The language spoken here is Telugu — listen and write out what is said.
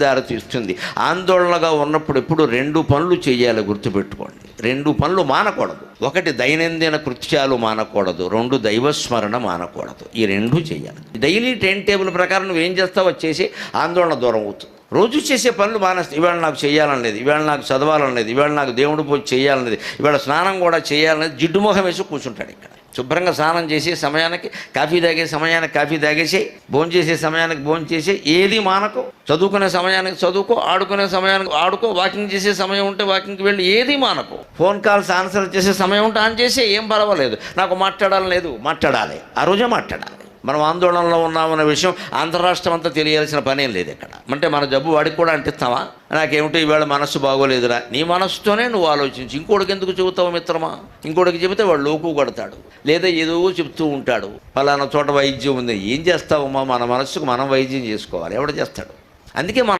దారి తీస్తుంది. ఆందోళనగా ఉన్నప్పుడు ఎప్పుడు 2 పనులు చేయాలి, గుర్తుపెట్టుకోండి. 2 పనులు మానకూడదు. 1 దైనందిన కృత్యాలు మానకూడదు, 2 దైవస్మరణ మానకూడదు. ఈ 2 చేయాలి. డైలీ టైం టేబుల్ ప్రకారం నువ్వేం చేస్తావో చేసి ఆందోళన దూరం అవుతుంది. రోజు చేసే పనులు మానేస్తే, ఇవాళ నాకు చేయాలని లేదు, ఇవాళ నాకు చదవాలని లేదు, ఇవాళ నాకు దేవుడు పూజ చేయాలని లేదు, ఇవాళ స్నానం కూడా చేయాలనేది జిడ్డుమొహం వేసి కూర్చుంటాడు. ఇక్కడ శుభ్రంగా స్నానం చేసి సమయానికి కాఫీ తాగే సమయానికి కాఫీ తాగేసి, భోజనం చేసే సమయానికి భోజనం చేసి, ఏది మానకు. చదువుకునే సమయానికి చదువుకో, ఆడుకునే సమయానికి ఆడుకో, వాకింగ్ చేసే సమయం ఉంటే వాకింగ్కి వెళ్ళి, ఏది మానకు. ఫోన్ కాల్స్ ఆన్సర్ చేసే సమయం ఉంటే ఆన్ చేసి, ఏం పర్వాలేదు. నాకు మాట్లాడాలని లేదు, మాట్లాడాలి, ఆ రోజే మాట్లాడాలి. మనం ఆందోళనలో ఉన్నామన్న విషయం అంతరాష్ట్రం అంతా తెలియాల్సిన పనేం లేదు ఇక్కడ. అంటే మన జబ్బు వాడికి కూడా అంటిస్తావా? నాకేమిటో ఈవేళ మనస్సు బాగోలేదురా, నీ మనస్సుతోనే నువ్వు ఆలోచించి. ఇంకోటికి ఎందుకు చెబుతావు మిత్రమా? ఇంకోటికి చెబితే వాడు లోకు కొడతాడు, లేదా ఏదో చెప్తూ ఉంటాడు, ఫలానా చోట వైద్యం ఉంది. ఏం చేస్తావమ్మా? మన మనస్సుకు మనం వైద్యం చేసుకోవాలి, ఎవడు చేస్తాడు? అందుకే